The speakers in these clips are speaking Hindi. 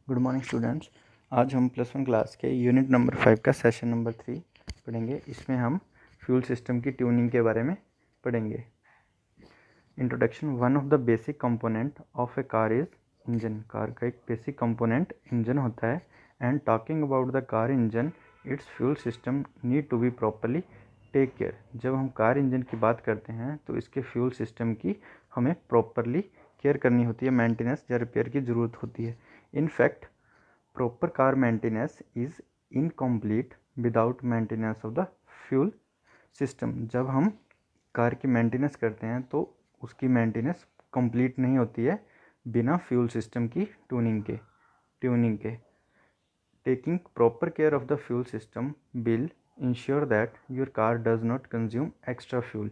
Good morning students. आज हम +1 क्लास के यूनिट नंबर 5 का सेशन नंबर 3 पढ़ेंगे। इसमें हम फ्यूल सिस्टम की ट्यूनिंग के बारे में पढ़ेंगे। Introduction. One of the basic component of a car is engine. Car का एक बेसिक कंपोनेंट इंजन होता है। And talking about the car engine, it's fuel system need to be properly take care. जब हम कार इंजन की बात करते हैं तो इसके फ्यूल सिस्टम की हमें प्रॉपरली केयर करनी होती है, मेंटेनेंस या रिपेयर की ज़रूरत होती है। In fact, proper car maintenance is incomplete without maintenance of the fuel system। जब हम कार की मेंटेनेंस करते हैं तो उसकी मेंटेनेंस कंप्लीट नहीं होती है बिना फ्यूल सिस्टम की ट्यूनिंग के। Taking proper care of the fuel system will ensure that your car does not consume extra fuel.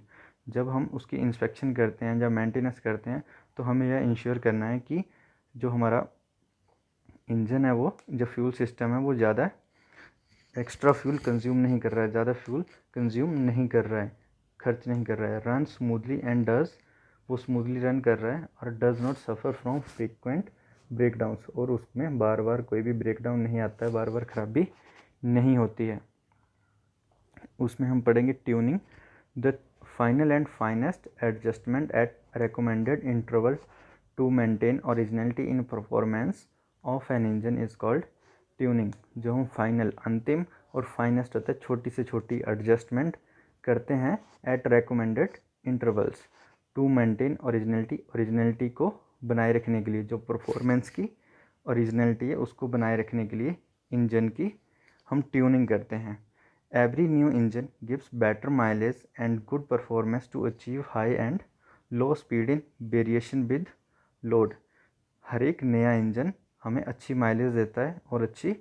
जब हम उसकी इंस्पेक्शन करते हैं, जब मेंटेनेंस करते हैं, तो हमें यह इंश्योर करना है कि जो हमारा इंजन है, वो जो फ्यूल सिस्टम है, वो ज़्यादा एक्स्ट्रा फ्यूल कंज्यूम नहीं कर रहा है, ज़्यादा फ्यूल कंज्यूम नहीं कर रहा है, खर्च नहीं कर रहा है। रन स्मूथली एंड डज, वो स्मूथली रन कर रहा है और does not suffer from frequent breakdowns, और उसमें बार बार कोई भी ब्रेकडाउन नहीं आता है, बार बार खराबी नहीं होती है। उसमें हम पढ़ेंगे tuning. The final and finest adjustment at recommended interval to maintain originality in performance of an engine is called tuning. जो हम फाइनल, अंतिम, और फाइनेस्ट होता है छोटी से छोटी एडजस्टमेंट करते हैं at recommended intervals to maintain originality को बनाए रखने के लिए, जो परफॉर्मेंस की ओरिजिनलिटी है उसको बनाए रखने के लिए इंजन की हम ट्यूनिंग करते हैं। Every new engine gives better mileage and good performance to achieve high and low speed in variation with load। हर एक नया इंजन हमें अच्छी माइलेज देता है और अच्छी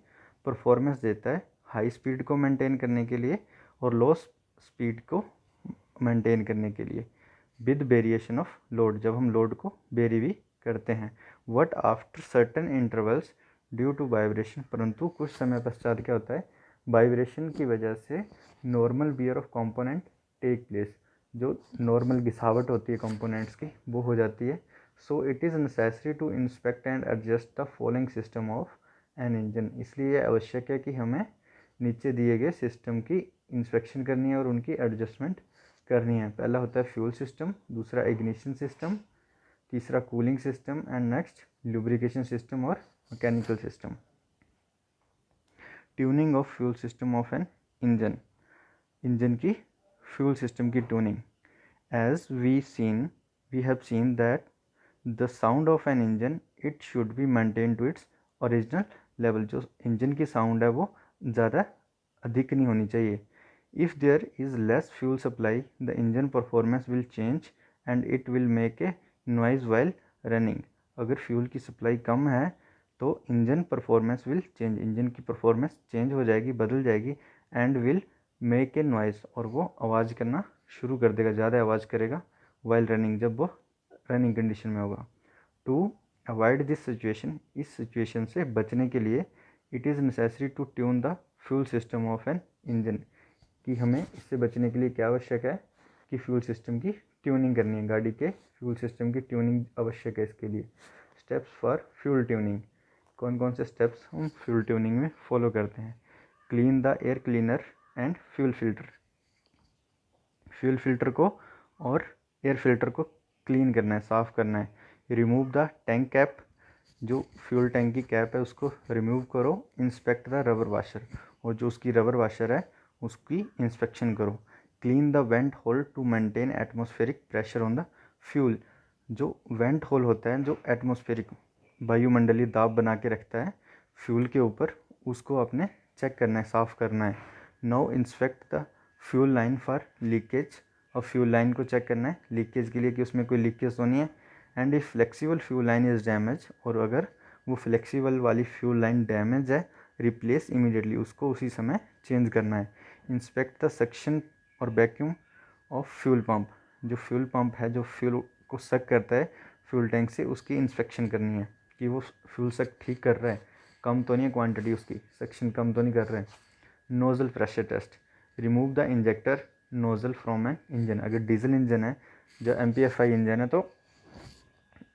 परफॉर्मेंस देता है हाई स्पीड को मेंटेन करने के लिए और लो स्पीड को मेंटेन करने के लिए, विद वेरिएशन ऑफ लोड, जब हम लोड को वेरी भी करते हैं। What after certain intervals due to vibration, परंतु कुछ समय पश्चात क्या होता है, वाइब्रेशन की वजह से normal wear of component take place, जो नॉर्मल घिसावट होती है कंपोनेंट्स की वो हो जाती है। So it is necessary to inspect and adjust the following system of an engine. इसलिए आवश्यक है कि हमें नीचे दिए गए सिस्टम की इंस्पेक्शन करनी है और उनकी एडजस्टमेंट करनी है। पहला होता है फ्यूल सिस्टम, दूसरा इग्निशन सिस्टम, तीसरा cooling system, and next lubrication system और mechanical system. Tuning of fuel system of an engine. Engine की फ्यूल सिस्टम की tuning. As we have seen that the sound of an engine it should be maintain to its original level. जो इंजन की साउंड है वो ज़्यादा अधिक नहीं होनी चाहिए। If there is less fuel supply the engine performance will change and it will make a noise while running. अगर फ्यूल की सप्लाई कम है तो engine performance will change, engine की परफॉर्मेंस चेंज हो जाएगी, बदल जाएगी, and will make a noise, और वो आवाज़ करना शुरू कर देगा, ज़्यादा आवाज़ करेगा वाइल रनिंग, जब वो रनिंग कंडीशन में होगा। टू अवॉइड दिस सिचुएशन, इस सिचुएशन से बचने के लिए it is necessary to tune the fuel system of an engine, कि हमें इससे बचने के लिए क्या आवश्यक है कि फ्यूल सिस्टम की ट्यूनिंग करनी है, गाड़ी के फ्यूल सिस्टम की ट्यूनिंग आवश्यक है इसके लिए। Steps for fuel tuning. कौन कौन से स्टेप्स हम फ्यूल ट्यूनिंग में फॉलो करते हैं। Clean the air cleaner and fuel filter. Fuel filter को और एयर फिल्टर को क्लीन करना है, साफ़ करना है। रिमूव द टैंक कैप, जो फ्यूल टैंक की कैप है उसको रिमूव करो। इंस्पेक्ट द रबर वाशर, और जो उसकी रबर वाशर है उसकी इंस्पेक्शन करो। Clean the vent hole to maintain atmospheric pressure on the fuel. जो वेंट होल होता है, जो एटमॉस्फेरिक वायुमंडलीय दाब बना के रखता है फ्यूल के ऊपर, उसको आपने चेक करना है, साफ़ करना है। Now inspect the fuel line for leakage, और फ्यूल लाइन को चेक करना है लीकेज के लिए कि उसमें कोई लीकेज तो नहीं है। And if flexible fuel line is damage, और अगर वो फ्लेक्सिबल वाली फ्यूल लाइन डैमेज है, रिप्लेस इमीडिएटली, उसको उसी समय चेंज करना है। इंस्पेक्ट द सक्शन और वैक्यूम ऑफ फ्यूल पंप, जो फ्यूल पंप है, जो फ्यूल को सक करता है फ्यूल टैंक से, उसकी इंस्पेक्शन करनी है कि वो फ्यूल सक ठीक कर रहा है, कम तो नहीं है क्वांटिटी उसकी, सक्शन कम तो नहीं कर रहा है। Nozzle pressure test. Remove the injector nozzle from an engine. अगर डीजल इंजन है, जो MPFI इंजन है, तो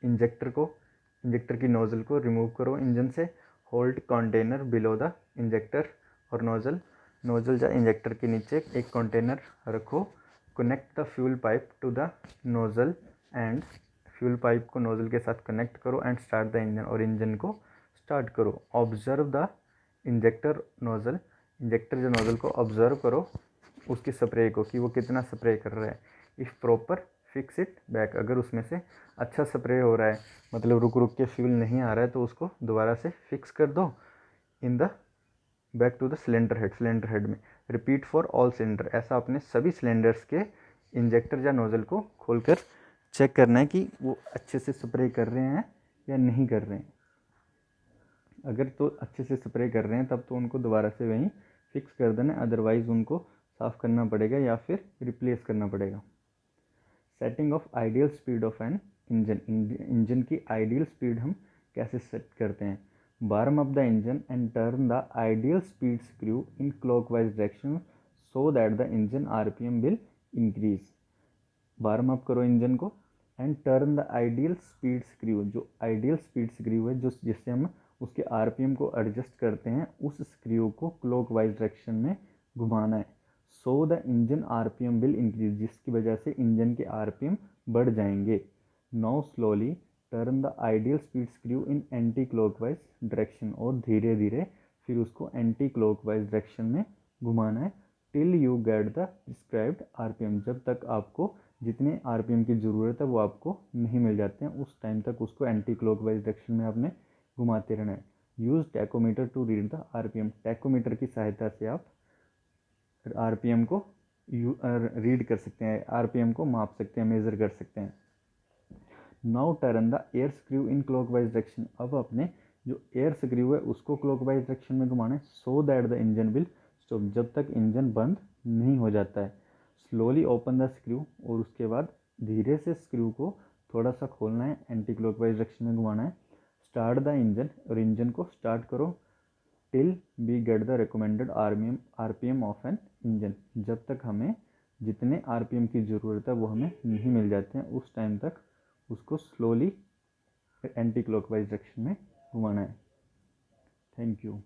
इंजेक्टर की नोज़ल को रिमूव करो इंजन से। Hold container below the injector और नोजल या इंजेक्टर के नीचे एक कंटेनर रखो। Connect the fuel pipe to the nozzle and fuel pipe को नोजल के साथ कनेक्ट करो एंड स्टार्ट द इंजन और इंजन को स्टार्ट करो। Observe the injector nozzle, injector जो नोजल को ऑब्जर्व करो उसकी स्प्रे को कि वो कितना स्प्रे कर रहा है। If proper fix it back, अगर उसमें से अच्छा स्प्रे हो रहा है मतलब रुक रुक के फ्यूल नहीं आ रहा है तो उसको दोबारा से फिक्स कर दो in the back to the cylinder head में। रिपीट फॉर ऑल सिलेंडर, ऐसा अपने सभी सिलेंडर्स के इंजेक्टर या नोजल को खोलकर चेक करना है कि वो अच्छे से स्प्रे कर रहे हैं या नहीं कर रहे हैं। अगर तो अच्छे से स्प्रे कर रहे हैं तब तो उनको दोबारा से वहीं फिक्स कर देना, अदरवाइज़ उनको साफ़ करना पड़ेगा या फिर रिप्लेस करना पड़ेगा। Setting of ideal speed of an engine, engine की आइडियल स्पीड हम कैसे सेट करते हैं। Warm up the engine and turn the ideal speed screw in clockwise direction so that the engine RPM will increase. Warm up करो इंजन को and turn the ideal speed screw, जो आइडियल स्पीड स्क्रू है जो जिससे हम उसके आरपीएम को एडजस्ट करते हैं, उस स्क्रू को क्लॉकवाइज डायरेक्शन में घुमाना है। So the engine RPM will increase, जिसकी वजह से इंजन के आरपीएम बढ़ जाएंगे। Now slowly turn the ideal speed screw in anti clockwise direction, और धीरे धीरे फिर उसको एंटी क्लॉकवाइज डायरेक्शन में घुमाना है till you get the prescribed RPM, जब तक आपको जितने आरपीएम की ज़रूरत है वो आपको नहीं मिल जाते हैं उस टाइम तक उसको एंटी क्लॉकवाइज डायरेक्शन में आपने घुमाते रहना है। Use tachometer to read the RPM, tachometer की सहायता से आप आरपीएम को रीड कर सकते हैं, आरपीएम को माप सकते हैं, मेज़र कर सकते हैं। Now turn the air screw in clockwise direction, अब अपने जो एयर स्क्रू है उसको क्लॉकवाइज डायरेक्शन में घुमाना है। सो that the engine will stop, जब तक इंजन बंद नहीं हो जाता है। स्लोली ओपन द स्क्रू, और उसके बाद धीरे से स्क्रू को थोड़ा सा खोलना है, एंटी क्लॉकवाइज डायरेक्शन में घुमाना है। स्टार्ट द इंजन, और इंजन को स्टार्ट करो till we get the recommended RPM of an engine, जब तक हमें जितने आरपीएम की ज़रूरत है वो हमें नहीं मिल जाते हैं उस टाइम तक उसको स्लोली एंटी क्लॉकवाइज डायरेक्शन में घुमाना है। Thank you.